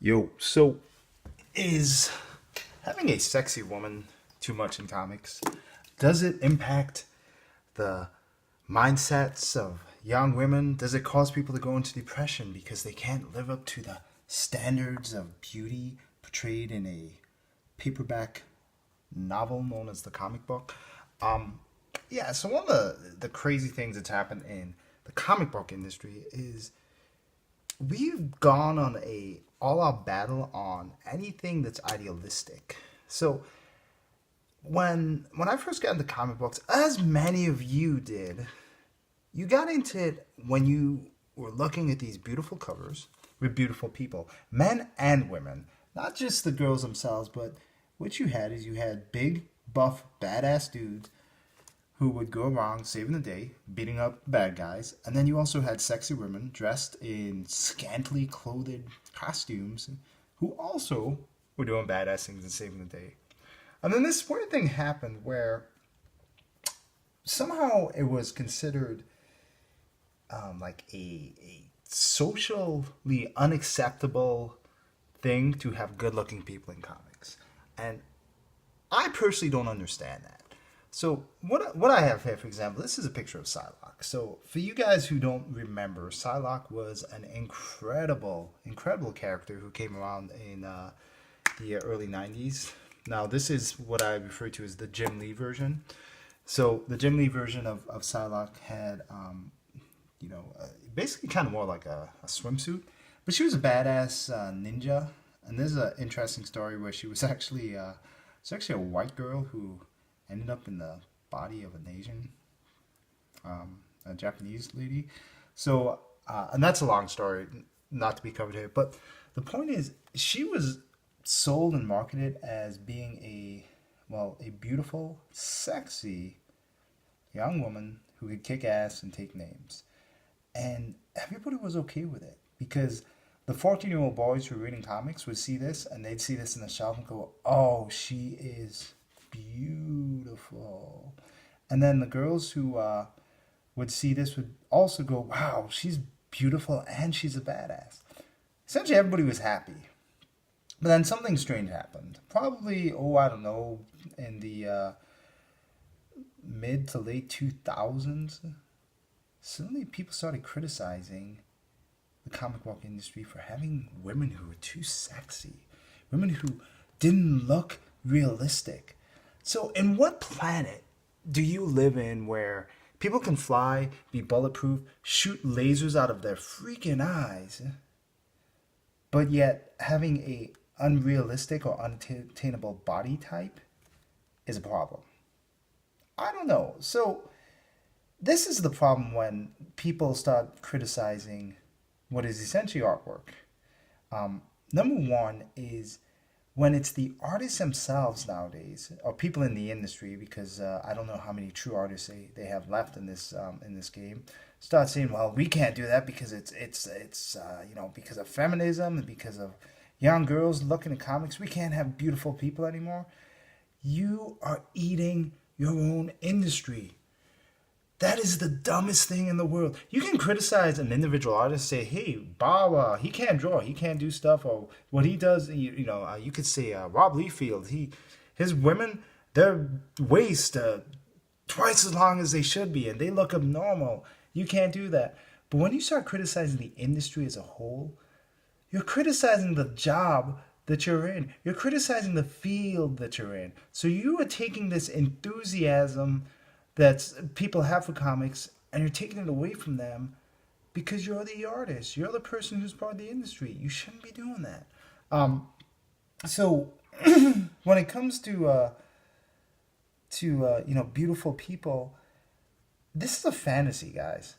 Yo, so is having a sexy woman too much in comics? Does it impact the mindsets of young women? Does it cause people to go into depression because they can't live up to the standards of beauty portrayed in a paperback novel known as the comic book? Um, yeah, so one of the crazy things that's happened in the comic book industry is we've gone on a all-out battle on anything that's idealistic. So when I first got into comic books, as many of you did, you got into it when you were looking at these beautiful covers with beautiful people, men and women, not just the girls themselves, but what you had is you had big, buff, badass dudes who would go around saving the day, beating up bad guys, and then you also had sexy women dressed in scantily clothed costumes who also were doing badass things and saving the day. And then this weird thing happened where somehow it was considered like a socially unacceptable thing to have good looking people in comics. And I personally don't understand that. So what I have here, for example, this is a picture of Psylocke. So for you guys who don't remember, Psylocke was an incredible character who came around in the early '90s. Now this is what I refer to as the Jim Lee version. So the Jim Lee version of Psylocke had, basically kind of more like a swimsuit, but she was a badass ninja. And there's an interesting story where she was actually it's actually a white girl who ended up in the body of an Asian, a Japanese lady. So, and that's a long story, not to be covered here. But the point is, she was sold and marketed as being a beautiful, sexy young woman who could kick ass and take names. And everybody was okay with it because the 14-year-old boys who were reading comics would see this and they'd see this in the shelf and go, oh, she is beautiful. And then the girls who would see this would also go, wow, she's beautiful and she's a badass. Essentially, everybody was happy. But then something strange happened. Probably, I don't know, in the mid to late 2000s, suddenly people started criticizing the comic book industry for having women who were too sexy, women who didn't look realistic. So, in what planet do you live in where people can fly, be bulletproof, shoot lasers out of their freaking eyes, but yet having a unrealistic or unattainable body type is a problem? I don't know. So, this is the problem when people start criticizing what is essentially artwork. Number one is when it's the artists themselves nowadays, or people in the industry, because I don't know how many true artists they have left in this game, start saying, "Well, we can't do that because it's because of feminism and because of young girls looking at comics. We can't have beautiful people anymore." You are eating your own industry. That is the dumbest thing in the world. You can criticize an individual artist, say, "Hey, Bob, he can't draw, he can't do stuff," or what he does. You could say Rob Liefeld. His women, their waist twice as long as they should be, and they look abnormal. You can't do that. But when you start criticizing the industry as a whole, you're criticizing the job that you're in. You're criticizing the field that you're in. So you are taking this enthusiasm that people have for comics and you're taking it away from them because you're the artist. You're the person who's part of the industry. You shouldn't be doing that. So when it comes to beautiful people, this is a fantasy, guys.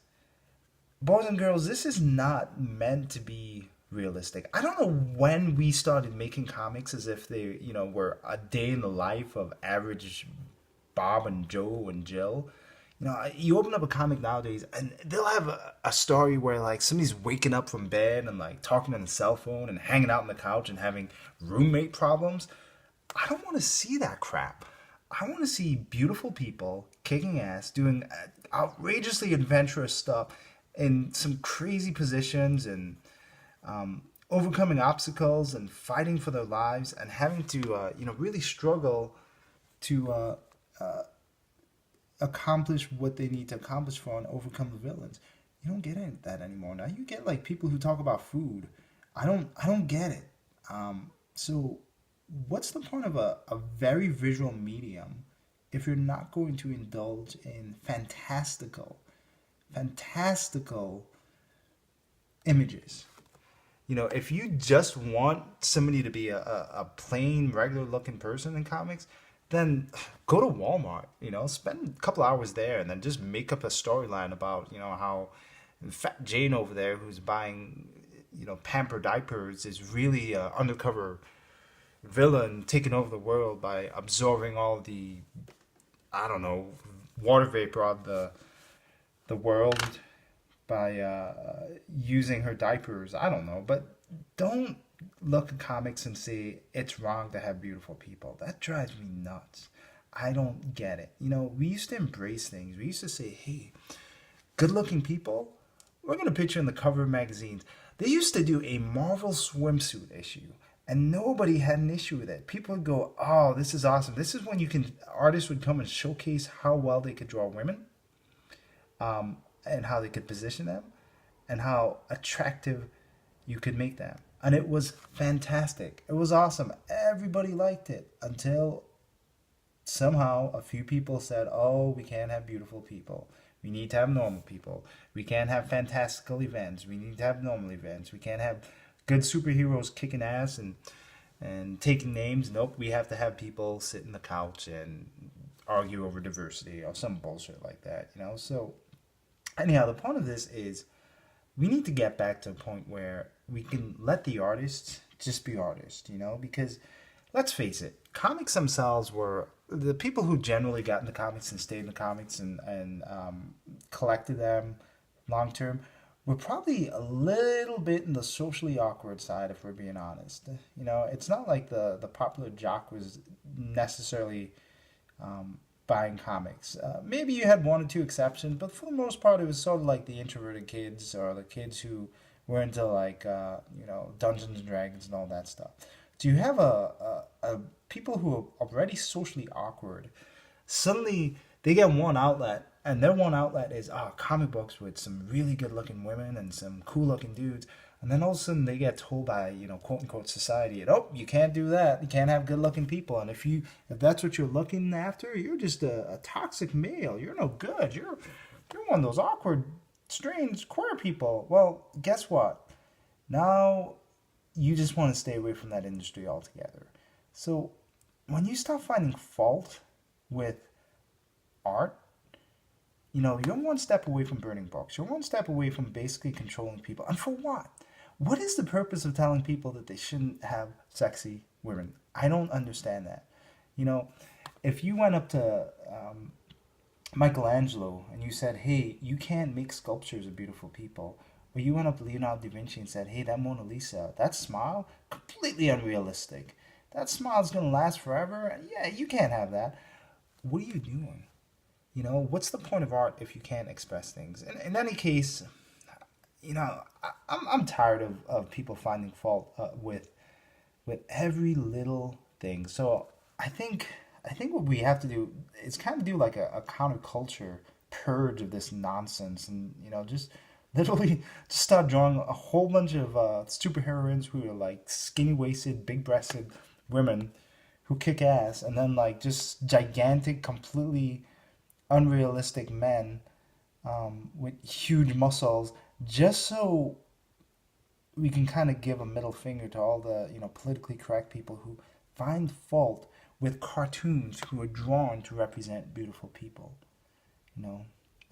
Boys and girls, this is not meant to be realistic. I don't know when we started making comics as if they, were a day in the life of average Bob and Joe and Jill. You open up a comic nowadays and they'll have a story where like somebody's waking up from bed and like talking on the cell phone and hanging out on the couch and having roommate problems. I don't want to see that crap. I want to see beautiful people kicking ass, doing outrageously adventurous stuff in some crazy positions and overcoming obstacles and fighting for their lives and having to, really struggle to accomplish what they need to accomplish for and overcome the villains. You don't get that anymore. Now you get like people who talk about food. I don't get it. So what's the point of a very visual medium if you're not going to indulge in fantastical images? If you just want somebody to be a plain, regular looking person in comics, then go to Walmart, spend a couple hours there and then just make up a storyline about, how Fat Jane over there who's buying, pamper diapers is really an undercover villain taking over the world by absorbing all the, I don't know, water vapor of the world by using her diapers. I don't know, but don't look at comics and say it's wrong to have beautiful people. That drives me nuts. I don't get it. We used to embrace things. We used to say, hey, good looking people, we're going to picture in the cover of magazines. They used to do a Marvel swimsuit issue, and nobody had an issue with it. People would go, oh, this is awesome. This is when artists would come and showcase how well they could draw women, and how they could position them, and how attractive you could make them. And it was fantastic. It was awesome. Everybody liked it until somehow a few people said, oh, we can't have beautiful people. We need to have normal people. We can't have fantastical events. We need to have normal events. We can't have good superheroes kicking ass and taking names. Nope, we have to have people sit in the couch and argue over diversity or some bullshit like that, So anyhow, the point of this is we need to get back to a point where we can let the artists just be artists, because let's face it, comics themselves were the people who generally got into comics and stayed in the comics and collected them long term were probably a little bit in the socially awkward side, if we're being honest. It's not like the popular jock was necessarily buying comics. Maybe you had one or two exceptions, but for the most part, it was sort of like the introverted kids or the kids who were into like Dungeons and Dragons and all that stuff. Do you have a people who are already socially awkward? Suddenly they get one outlet, and their one outlet is comic books with some really good looking women and some cool looking dudes. And then all of a sudden they get told by, quote unquote society, oh, you can't do that. You can't have good looking people. And if that's what you're looking after, you're just a toxic male. You're no good. You're one of those awkward, strange, queer people. Well, guess what? Now you just want to stay away from that industry altogether. So when you start finding fault with art, you're one step away from burning books. You're one step away from basically controlling people. And for what? What is the purpose of telling people that they shouldn't have sexy women? I don't understand that. If you went up to Michelangelo and you said, hey, you can't make sculptures of beautiful people, or you went up to Leonardo da Vinci and said, hey, that Mona Lisa, that smile, completely unrealistic. That smile's going to last forever. Yeah, you can't have that. What are you doing? What's the point of art if you can't express things? In any case, I'm tired of people finding fault with every little thing. So I think what we have to do is kind of do like a counterculture purge of this nonsense, and just literally just start drawing a whole bunch of superheroines who are like skinny waisted, big breasted women who kick ass, and then like just gigantic, completely unrealistic men with huge muscles, just so we can kind of give a middle finger to all the politically correct people who find fault with cartoons who are drawn to represent beautiful people.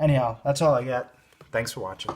Anyhow, that's all I got. Thanks for watching.